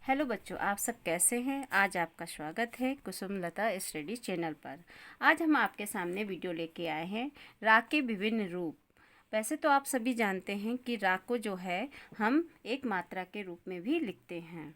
Hello बच्चों, आप सब कैसे हैं। आज आपका स्वागत है कुसुमलता स्टडी चैनल पर। आज हम आपके सामने वीडियो लेके आए हैं राग के विभिन्न रूप। वैसे तो आप सभी जानते हैं कि राग को जो है हम एक मात्रा के रूप में भी लिखते हैं।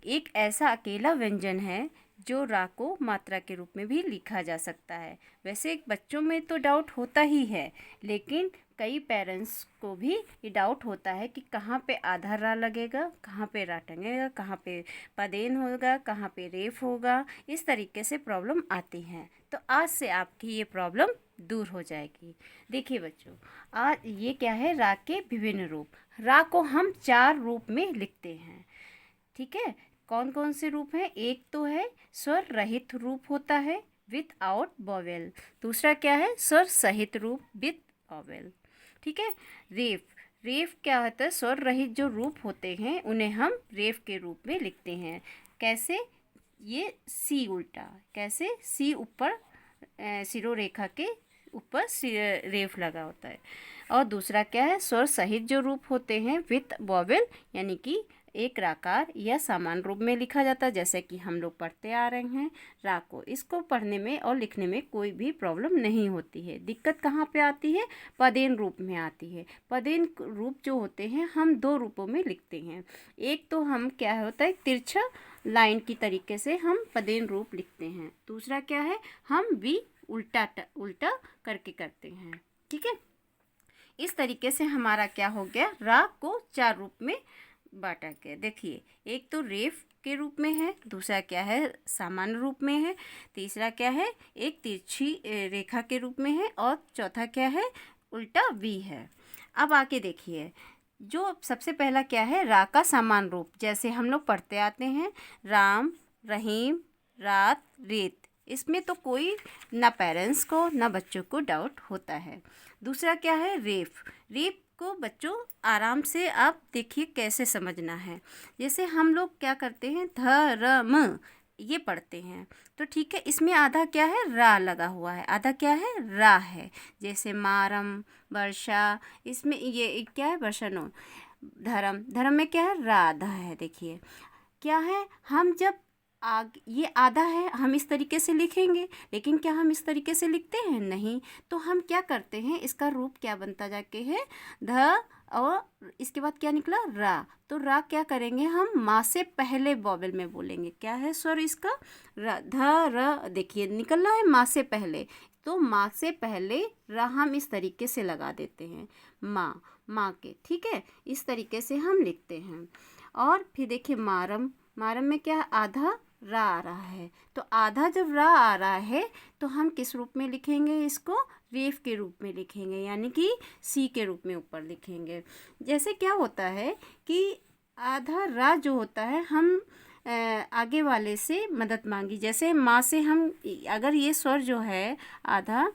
एक ऐसा अकेला व्यंजन है जो राग को मात्रा के रूप में भी लिखा जा सकता है। वैसे एक बच्चों में तो डाउट होता ही है, लेकिन कई पेरेंट्स को भी ये डाउट होता है कि कहाँ पे आधा रा लगेगा, कहाँ पे रा टंगेगा, कहाँ पे पदेन होगा, कहाँ पे रेफ होगा। इस तरीके से प्रॉब्लम आती हैं। तो आज से आपकी ये प्रॉब्लम दूर हो जाएगी। देखिए बच्चों, आज ये क्या है, राग के विभिन्न रूप। राग को हम 4 रूप में लिखते हैं। ठीक है, कौन कौन से रूप हैं? एक तो है स्वर रहित रूप होता है विथ आउट वॉवेल। दूसरा क्या है? स्वर सहित रूप विथ वॉवेल। ठीक है। रेफ, रेफ क्या होता है? स्वर रहित जो रूप होते हैं उन्हें हम रेफ के रूप में लिखते हैं। कैसे? ये सी उल्टा, कैसे? सी ऊपर, सिरो रेखा के ऊपर रेफ लगा होता है। और दूसरा क्या है? स्वर सहित जो रूप होते हैं विथ वॉवेल, यानी कि एक राकार या समान रूप में लिखा जाता है, जैसे कि हम लोग पढ़ते आ रहे हैं राग को। इसको पढ़ने में और लिखने में कोई भी प्रॉब्लम नहीं होती है। दिक्कत कहाँ पे आती है? पदेन रूप में आती है। पदेन रूप जो होते हैं हम 2 रूपों में लिखते हैं। एक तो हम क्या होता है, तिरछा लाइन की तरीके से हम पदेन रूप लिखते हैं। दूसरा क्या है, हम भी उल्टा उल्टा करके करते हैं। ठीक है। इस तरीके से हमारा क्या हो गया, राग को 4 रूप में बांटा गया। देखिए, एक तो रेफ के रूप में है, दूसरा क्या है, सामान्य रूप में है, तीसरा क्या है, एक तिरछी रेखा के रूप में है, और चौथा क्या है, उल्टा वी है। अब आके देखिए, जो सबसे पहला क्या है, रा का समान रूप, जैसे हम लोग पढ़ते आते हैं राम, रहीम, रात, रेत। इसमें तो कोई ना पेरेंट्स को ना बच्चों को डाउट होता है। दूसरा क्या है, रेफ। रेफ को बच्चों आराम से आप देखिए कैसे समझना है। जैसे हम लोग क्या करते हैं, धर्म ये पढ़ते हैं, तो ठीक है, इसमें आधा क्या है, रा लगा हुआ है, आधा क्या है, रा है। जैसे मारम, वर्षा, इसमें ये क्या है, वर्षा नो। धर्म, धर्म में क्या है, रा आधा है। देखिए क्या है, हम जब ये आधा है हम इस तरीके से लिखेंगे, लेकिन क्या हम इस तरीके से लिखते हैं? नहीं। तो हम क्या करते हैं, इसका रूप क्या बनता जाके है, ध, और इसके बाद क्या निकला, रा। तो रा क्या करेंगे, हम माँ से पहले वॉवेल में बोलेंगे। क्या है स्वर इसका, र, ध, र। देखिए निकल रहा है माँ से पहले, तो माँ से पहले रा हम इस तरीके से लगा देते हैं, माँ, माँ के। ठीक है, इस तरीके से हम लिखते हैं। और फिर देखिए मारम, मारम में क्या, आधा रा आ रहा है। तो आधा जब रा आ रहा है तो हम किस रूप में लिखेंगे इसको, रेफ के रूप में लिखेंगे, यानी कि सी के रूप में ऊपर लिखेंगे। जैसे क्या होता है कि आधा रा जो होता है, हम आगे वाले से मदद मांगी। जैसे माँ से हम, अगर ये स्वर जो है आधा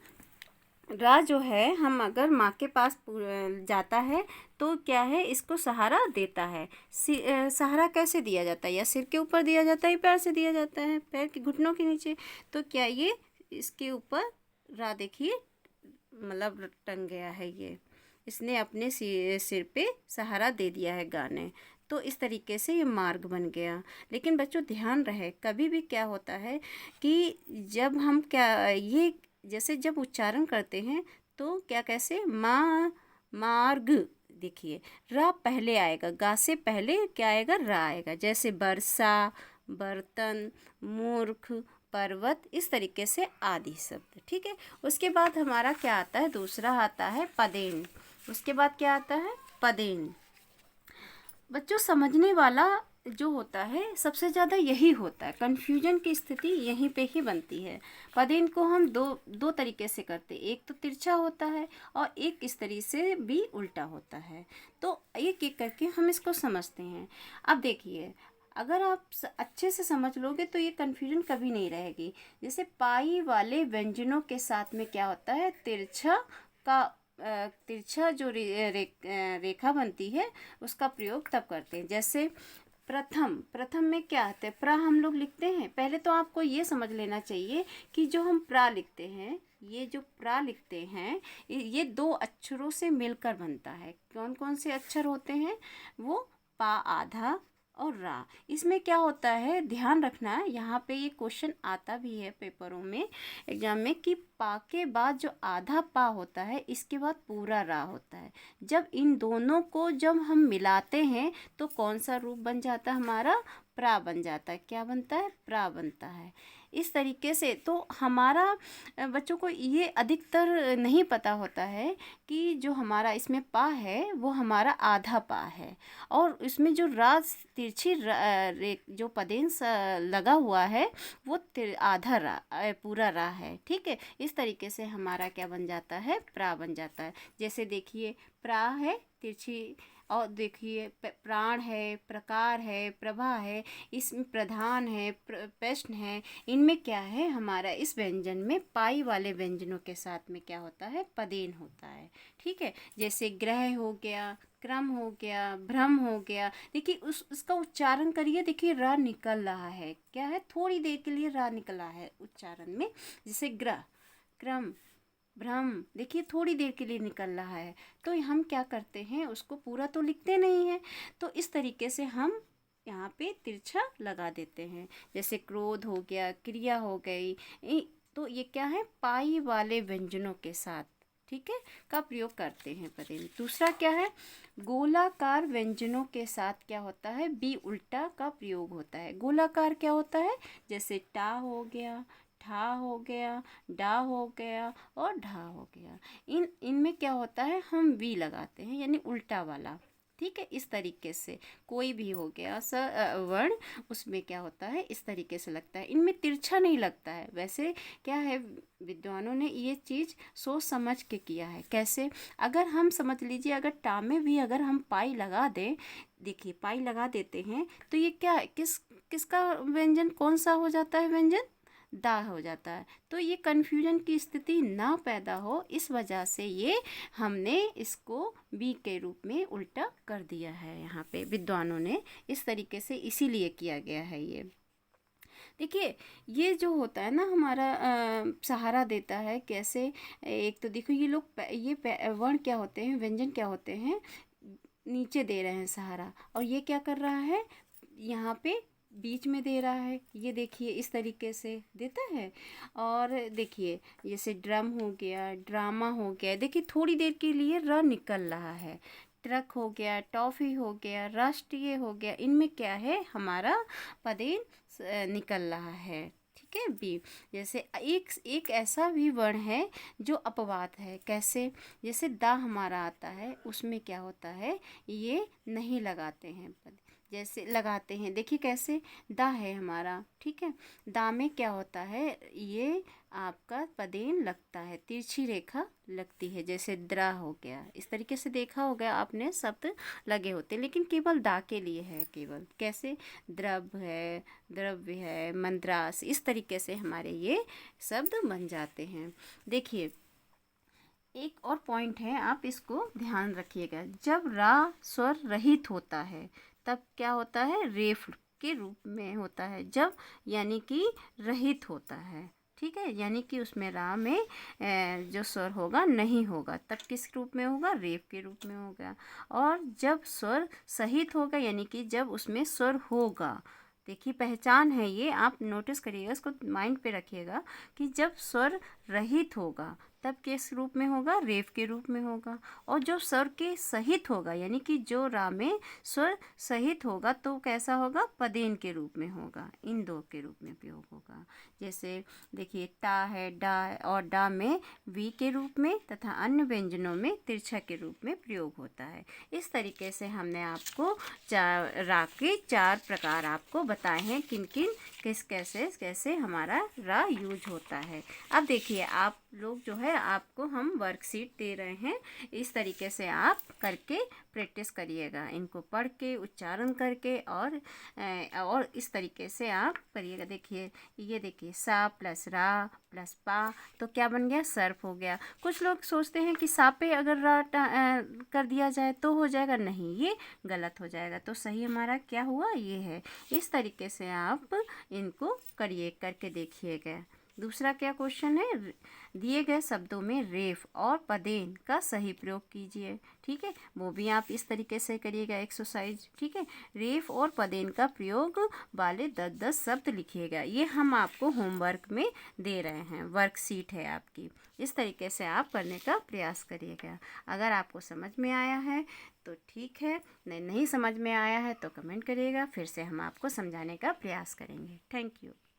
रा जो है, हम अगर माँ के पास जाता है तो क्या है, इसको सहारा देता है। सहारा कैसे दिया जाता है, या सिर के ऊपर दिया जाता है, पैर से दिया जाता है, पैर के घुटनों के नीचे। तो क्या ये इसके ऊपर रा देखिए, मतलब टंग गया है, ये इसने अपने सिर पे सहारा दे दिया है गाने। तो इस तरीके से ये मार्ग बन गया। लेकिन बच्चों ध्यान रहे, कभी भी क्या होता है कि जब हम क्या ये जैसे जब उच्चारण करते हैं तो क्या, कैसे, माँ, मार्ग। देखिए रा पहले आएगा, गा से पहले क्या आएगा, रा आएगा। जैसे वर्षा, बर्तन, मूर्ख, पर्वत, इस तरीके से आदि शब्द। ठीक है। उसके बाद हमारा क्या आता है, दूसरा आता है पदेन। उसके बाद क्या आता है, पदेन। बच्चों समझने वाला जो होता है सबसे ज़्यादा यही होता है, कन्फ्यूजन की स्थिति यहीं पे ही बनती है। पदेन को हम दो तरीके से करते हैं, एक तो तिरछा होता है और एक इस तरीके से भी उल्टा होता है। तो एक एक करके हम इसको समझते हैं। अब देखिए, अगर आप अच्छे से समझ लोगे तो ये कन्फ्यूजन कभी नहीं रहेगी। जैसे पाई वाले व्यंजनों के साथ में क्या होता है, तिरछा का तिरछा जो रेखा बनती है उसका प्रयोग तब करते हैं। जैसे प्रथम, प्रथम में क्या आता है, प्रा हम लोग लिखते हैं। पहले तो आपको ये समझ लेना चाहिए कि जो हम प्रा लिखते हैं, ये जो प्रा लिखते हैं, ये 2 अक्षरों से मिलकर बनता है। कौन कौन से अक्षर होते हैं वो, पा आधा, और रा। इसमें क्या होता है, ध्यान रखना है, यहाँ पे ये क्वेश्चन आता भी है पेपरों में, एग्जाम में, कि पा के बाद जो आधा पा होता है इसके बाद पूरा रा होता है। जब इन दोनों को जब हम मिलाते हैं तो कौन सा रूप बन जाता है हमारा, प्रा बन जाता है। क्या बनता है, प्रा बनता है। इस तरीके से तो हमारा बच्चों को ये अधिकतर नहीं पता होता है कि जो हमारा इसमें पा है वो हमारा आधा पा है, और इसमें जो रा तिरछी जो पदेंस लगा हुआ है वो आधा रा पूरा रा है। ठीक है, इस तरीके से हमारा क्या बन जाता है, प्रा बन जाता है। जैसे देखिए, प्रा है तिरछी, और देखिए प्राण है, प्रकार है, प्रभा है, इसमें प्रधान है, प्रश्न है। इनमें क्या है, हमारा इस व्यंजन में पाई वाले व्यंजनों के साथ में क्या होता है, पदेन होता है। ठीक है, जैसे ग्रह हो गया, क्रम हो गया, भ्रम हो गया। देखिए उसका उच्चारण करिए, देखिए रा निकल रहा है, क्या है, थोड़ी देर के लिए रा निकला है उच्चारण में। जैसे ग्रह, क्रम, भ्रम, देखिए थोड़ी देर के लिए निकल रहा है, तो हम क्या करते हैं, उसको पूरा तो लिखते नहीं हैं, तो इस तरीके से हम यहाँ पे तिरछा लगा देते हैं। जैसे क्रोध हो गया, क्रिया हो गई, तो ये क्या है, पाई वाले व्यंजनों के साथ, ठीक है, का प्रयोग करते हैं पदे में। दूसरा क्या है, गोलाकार व्यंजनों के साथ क्या होता है, बी उल्टा का प्रयोग होता है। गोलाकार क्या होता है, जैसे टा हो गया, ठा हो गया, डा हो गया और ढा हो गया। इनमें क्या होता है, हम वी लगाते हैं, यानी उल्टा वाला। ठीक है, इस तरीके से कोई भी हो गया वर्ण, उसमें क्या होता है, इस तरीके से लगता है। इनमें तिरछा नहीं लगता है। वैसे क्या है, विद्वानों ने ये चीज़ सोच समझ के किया है। कैसे, अगर हम समझ लीजिए, अगर टा में भी अगर हम पाई लगा दें, देखिए पाई लगा देते हैं, तो ये क्या है, किसका व्यंजन, कौन सा हो जाता है व्यंजन, दा हो जाता है। तो ये कन्फ्यूजन की स्थिति ना पैदा हो, इस वजह से ये हमने इसको बी के रूप में उल्टा कर दिया है। यहाँ पे विद्वानों ने इस तरीके से इसीलिए किया गया है। ये देखिए, ये जो होता है ना हमारा सहारा देता है कैसे। एक तो देखो ये लोग ये वर्ण क्या होते हैं, व्यंजन क्या होते हैं, नीचे दे रहे हैं सहारा, और ये क्या कर रहा है, यहाँ पे बीच में दे रहा है। ये देखिए इस तरीके से देता है। और देखिए जैसे ड्रम हो गया, ड्रामा हो गया, देखिए थोड़ी देर के लिए र निकल रहा है। ट्रक हो गया, टॉफ़ी हो गया, राष्ट्रीय हो गया, इनमें क्या है, हमारा पदेन निकल रहा है। ठीक है, बी। जैसे एक ऐसा भी वर्ण है जो अपवाद है। कैसे, जैसे दा हमारा आता है, उसमें क्या होता है, ये नहीं लगाते हैं पद, जैसे लगाते हैं, देखिए कैसे, दा है हमारा, ठीक है, दा में क्या होता है, ये आपका पदेन लगता है, तिरछी रेखा लगती है। जैसे द्रा हो गया, इस तरीके से देखा होगा आपने, शब्द लगे होते, लेकिन केवल दा के लिए है। केवल कैसे, द्रव है, द्रव्य है, मंद्रास, इस तरीके से हमारे ये शब्द बन जाते हैं। देखिए एक और पॉइंट है, आप इसको ध्यान रखिएगा। जब रा स्वर रहित होता है तब क्या होता है, रेफ के रूप में होता है। जब यानी कि रहित होता है, ठीक है, यानी कि उसमें रा में जो स्वर होगा नहीं होगा, तब किस रूप में होगा, रेफ के रूप में होगा। और जब स्वर सहित होगा, यानी कि जब उसमें स्वर होगा, देखिए पहचान है ये, आप नोटिस करिएगा, इसको माइंड पे रखिएगा कि जब स्वर रहित होगा तब किस रूप में होगा, रेफ के रूप में होगा। और जो स्वर के सहित होगा, यानी कि जो रा में स्वर सहित होगा, तो कैसा होगा, पदेन के रूप में होगा। इन दो के रूप में प्रयोग होगा। जैसे देखिए टा है, डा है, और डा में वी के रूप में तथा अन्य व्यंजनों में तिरछा के रूप में प्रयोग होता है। इस तरीके से हमने आपको रा के 4 प्रकार आपको बताए हैं, किन किन कैसे हमारा रा यूज होता है। अब देखिए आप लोग जो है, आपको हम वर्कशीट दे रहे हैं, इस तरीके से आप करके प्रैक्टिस करिएगा, इनको पढ़ के उच्चारण करके, और इस तरीके से आप करिएगा। देखिए ये देखिए, सा प्लस रा प्लस पा, तो क्या बन गया, सर्प हो गया। कुछ लोग सोचते हैं कि सा पे अगर रा कर दिया जाए तो हो जाएगा, नहीं, ये गलत हो जाएगा। तो सही हमारा क्या हुआ, ये है। इस तरीके से आप इनको करिए, करके देखिएगा। दूसरा क्या क्वेश्चन है, दिए गए शब्दों में रेफ और पदेन का सही प्रयोग कीजिए। ठीक है, वो भी आप इस तरीके से करिएगा एक्सरसाइज। ठीक है, रेफ और पदेन का प्रयोग वाले 10-10 शब्द लिखिएगा। ये हम आपको होमवर्क में दे रहे हैं, वर्कशीट है आपकी। इस तरीके से आप करने का प्रयास करिएगा। अगर आपको समझ में आया है तो ठीक है, नहीं समझ में आया है तो कमेंट करिएगा, फिर से हम आपको समझाने का प्रयास करेंगे। Thank you.